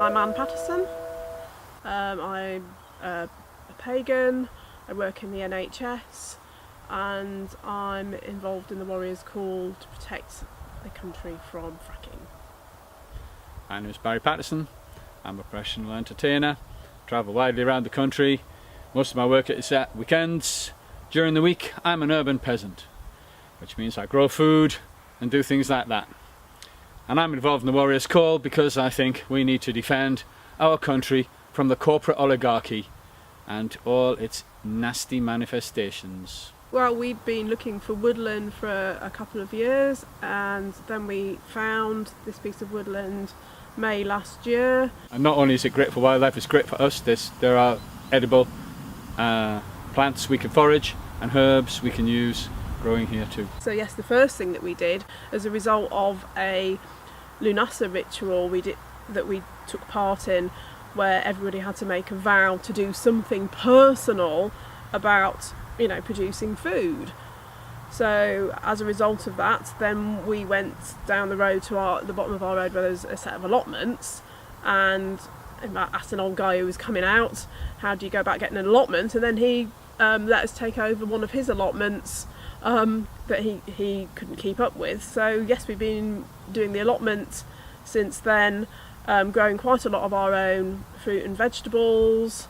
I'm Anne Patterson. I'm a pagan, I work in the NHS, and I'm involved in the Warriors' Call to protect the country from fracking. My name is Barry Patterson. I'm a professional entertainer, travel widely around the country. Most of my work is at weekends. During the week I'm an urban peasant, which means I grow food and do things like that. And I'm involved in the Warriors' Call because I think we need to defend our country from the corporate oligarchy and all its nasty manifestations. Well, we'd been looking for woodland for a couple of years, and then we found this piece of woodland May last year. And not only is it great for wildlife, it's great for us. There are edible plants we can forage and herbs we can use growing here too. So yes, the first thing that we did as a result of a Lunasa ritual that we took part in, where everybody had to make a vow to do something personal about, producing food. So as a result of that, then we went down the road to the bottom of our road where there's a set of allotments, and I asked an old guy who was coming out, how do you go about getting an allotment? And then he let us take over one of his allotments that he couldn't keep up with. So yes, we've been doing the allotment since then, growing quite a lot of our own fruit and vegetables.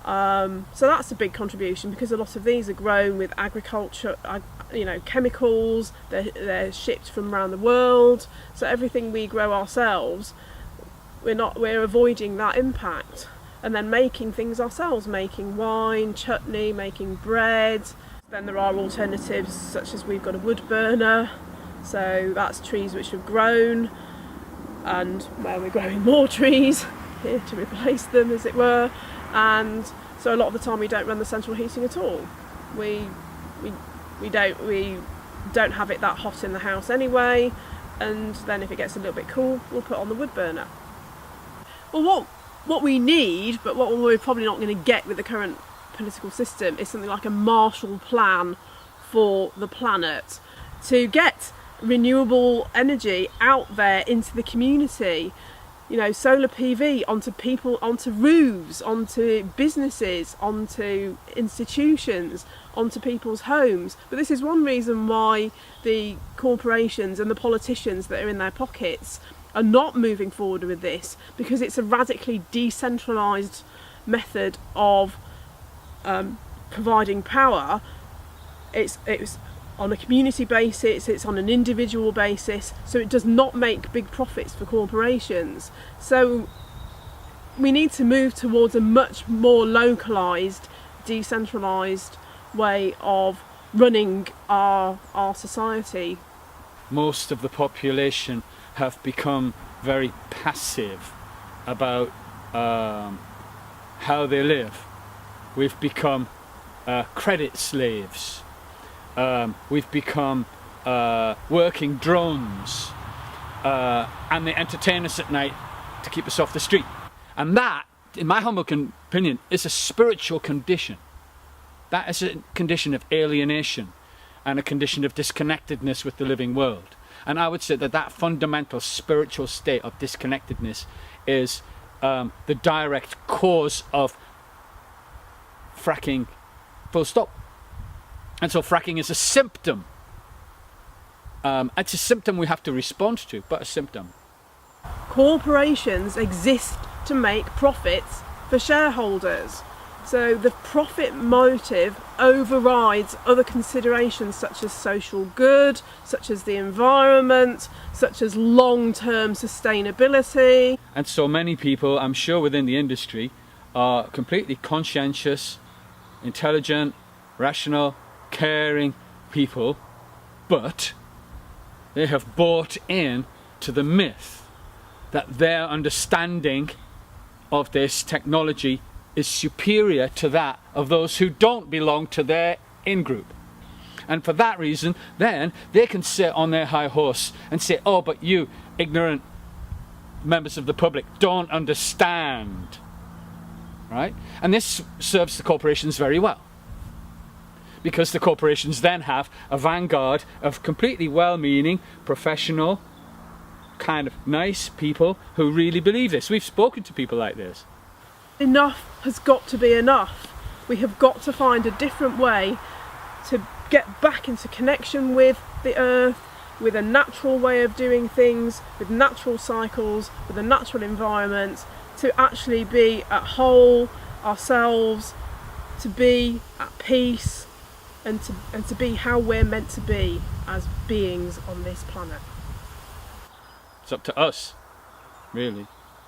So that's a big contribution, because a lot of these are grown with agriculture, chemicals. They're shipped from around the world. So everything we grow ourselves, we're avoiding that impact, and then making things ourselves, making wine, chutney, making bread. Then there are alternatives, such as we've got a wood burner, so that's trees which have grown, and where we're growing more trees here to replace them, as it were. And so a lot of the time we don't run the central heating at all. We don't have it that hot in the house anyway, and then if it gets a little bit cool, we'll put on the wood burner. Well, what we need, but what we're probably not going to get with the current political system, is something like a Marshall Plan for the planet, to get renewable energy out there into the community. Solar PV onto people, onto roofs, onto businesses, onto institutions, onto people's homes. But this is one reason why the corporations and the politicians that are in their pockets are not moving forward with this, because it's a radically decentralised method of providing power. It's on a community basis, it's on an individual basis, so it does not make big profits for corporations. So we need to move towards a much more localised, decentralised way of running our society. Most of the population have become very passive about how they live. We've become credit slaves. We've become working drones, and they entertain us at night to keep us off the street. And that, in my humble opinion, is a spiritual condition. That is a condition of alienation and a condition of disconnectedness with the living world. And I would say that fundamental spiritual state of disconnectedness is the direct cause of fracking, full stop. And so fracking is a symptom. It's a symptom we have to respond to, but a symptom. Corporations exist to make profits for shareholders. So the profit motive overrides other considerations, such as social good, such as the environment, such as long-term sustainability. And so many people, I'm sure within the industry, are completely conscientious, intelligent, rational, caring people, but they have bought in to the myth that their understanding of this technology is superior to that of those who don't belong to their in-group. And for that reason, then they can sit on their high horse and say, oh, but you ignorant members of the public don't understand, right? And this serves the corporations very well, because the corporations then have a vanguard of completely well-meaning, professional, kind of nice people who really believe this. We've spoken to people like this. Enough has got to be enough. We have got to find a different way to get back into connection with the earth, with a natural way of doing things, with natural cycles, with a natural environment, to actually be at whole ourselves, to be at peace, and to be how we're meant to be as beings on this planet. It's up to us, really.